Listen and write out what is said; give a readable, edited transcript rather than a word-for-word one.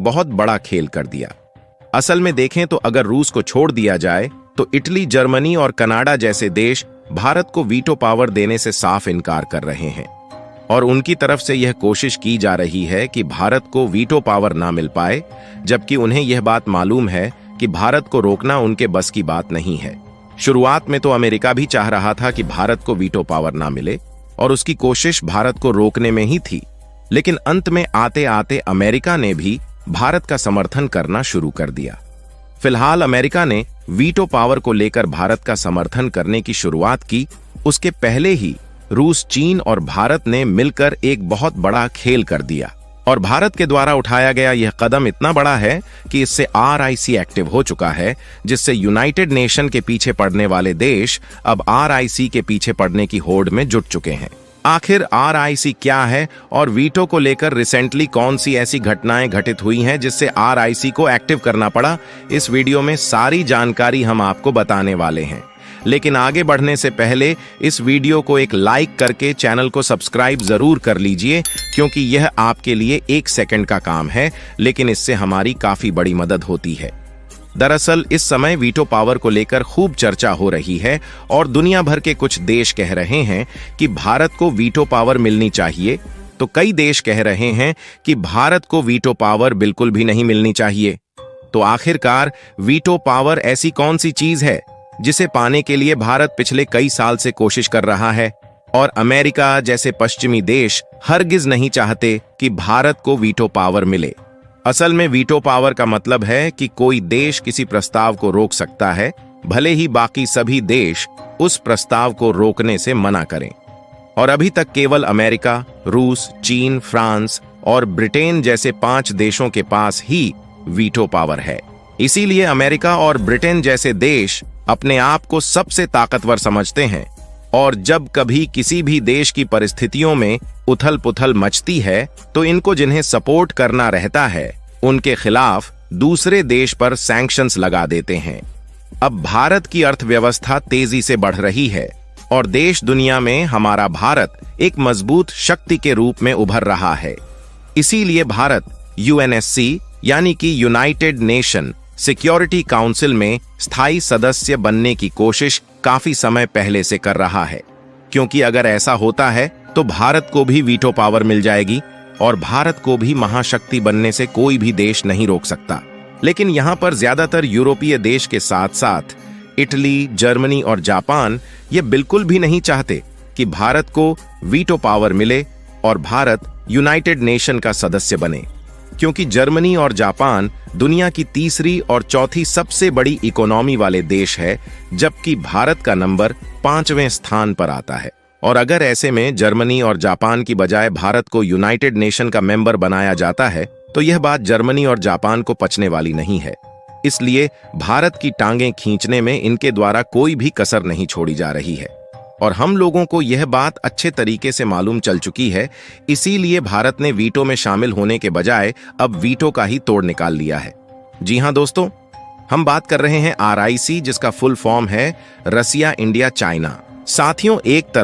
बहुत बड़ा खेल कर दिया। असल में देखें तो अगर रूस को छोड़ दिया जाए तो इटली, जर्मनी और कनाडा जैसे देश भारत को वीटो पावर देने से साफ इनकार कर रहे हैं और उनकी तरफ से यह कोशिश की जा रही है कि भारत को वीटो पावर ना मिल पाए, जबकि उन्हें यह बात मालूम है कि भारत को रोकना उनके बस की बात नहीं है। शुरुआत में तो अमेरिका भी चाह रहा था कि भारत को वीटो पावर ना मिले और उसकी कोशिश भारत को रोकने में ही थी, लेकिन अंत में आते आते अमेरिका ने भी भारत का समर्थन करना शुरू कर दिया। फिलहाल अमेरिका ने वीटो पावर को लेकर भारत का समर्थन करने की शुरुआत की। उसके पहले ही रूस, चीन और भारत ने मिलकर एक बहुत बड़ा खेल कर दिया और भारत के द्वारा उठाया गया यह कदम इतना बड़ा है कि इससे RIC एक्टिव हो चुका है, जिससे यूनाइटेड नेशन के पीछे पड़ने वाले देश अब RIC के पीछे पड़ने की होड़ में जुट चुके हैं। आखिर RIC क्या है और वीटो को लेकर रिसेंटली कौन सी ऐसी घटनाएं घटित हुई हैं जिससे RIC को एक्टिव करना पड़ा, इस वीडियो में सारी जानकारी हम आपको बताने वाले हैं। लेकिन आगे बढ़ने से पहले इस वीडियो को एक लाइक करके चैनल को सब्सक्राइब जरूर कर लीजिए, क्योंकि यह आपके लिए 1 सेकंड का काम है, लेकिन इससे हमारी काफी बड़ी मदद होती है। दरअसल इस समय वीटो पावर को लेकर खूब चर्चा हो रही है और दुनिया भर के कुछ देश कह रहे हैं कि भारत को वीटो पावर मिलनी चाहिए, तो कई देश कह रहे हैं कि भारत को वीटो पावर बिल्कुल भी नहीं मिलनी चाहिए। तो आखिरकार वीटो पावर ऐसी कौन सी चीज है जिसे पाने के लिए भारत पिछले कई साल से कोशिश कर रहा है और अमेरिका जैसे पश्चिमी देश हरगिज नहीं चाहते कि भारत को वीटो पावर मिले। असल में वीटो पावर का मतलब है कि कोई देश किसी प्रस्ताव को रोक सकता है, भले ही बाकी सभी देश उस प्रस्ताव को रोकने से मना करें। और अभी तक केवल अमेरिका, रूस, चीन, फ्रांस और ब्रिटेन जैसे 5 देशों के पास ही वीटो पावर है। इसीलिए अमेरिका और ब्रिटेन जैसे देश अपने आप को सबसे ताकतवर समझते हैं और जब कभी किसी भी देश की परिस्थितियों में उथल पुथल मचती है तो इनको जिन्हें सपोर्ट करना रहता है उनके खिलाफ दूसरे देश पर सैंक्शंस लगा देते हैं। अब भारत की अर्थव्यवस्था तेजी से बढ़ रही है और देश दुनिया में हमारा भारत एक मजबूत शक्ति के रूप में उभर रहा है। इसीलिए भारत UNSC यानी कि यूनाइटेड नेशन सिक्योरिटी काउंसिल में स्थायी सदस्य बनने की कोशिश काफी समय पहले से कर रहा है, क्योंकि अगर ऐसा होता है तो भारत को भी वीटो पावर मिल जाएगी और भारत को भी महाशक्ति बनने से कोई भी देश नहीं रोक सकता। लेकिन यहाँ पर ज्यादातर यूरोपीय देश के साथ साथ इटली, जर्मनी और जापान ये बिल्कुल भी नहीं चाहते कि भारत को वीटो पावर मिले और भारत यूनाइटेड नेशन का सदस्य बने, क्योंकि जर्मनी और जापान दुनिया की तीसरी और चौथी सबसे बड़ी इकोनॉमी वाले देश है, जबकि भारत का नंबर 5वें स्थान पर आता है। और अगर ऐसे में जर्मनी और जापान की बजाय भारत को यूनाइटेड नेशन का मेंबर बनाया जाता है तो यह बात जर्मनी और जापान को पचने वाली नहीं है। इसलिए भारत की टांगें खींचने में इनके द्वारा कोई भी कसर नहीं छोड़ी जा रही है और हम लोगों को यह बात अच्छे तरीके से मालूम चल चुकी है। इसीलिए भारत ने वीटो में शामिल होने के बजाय अब वीटो का ही तोड़ निकाल लिया है। जी हां दोस्तों, हम बात कर रहे हैं RIC, जिसका फुल फॉर्म है रसिया, इंडिया, चाइना। साथियों, एक तरफ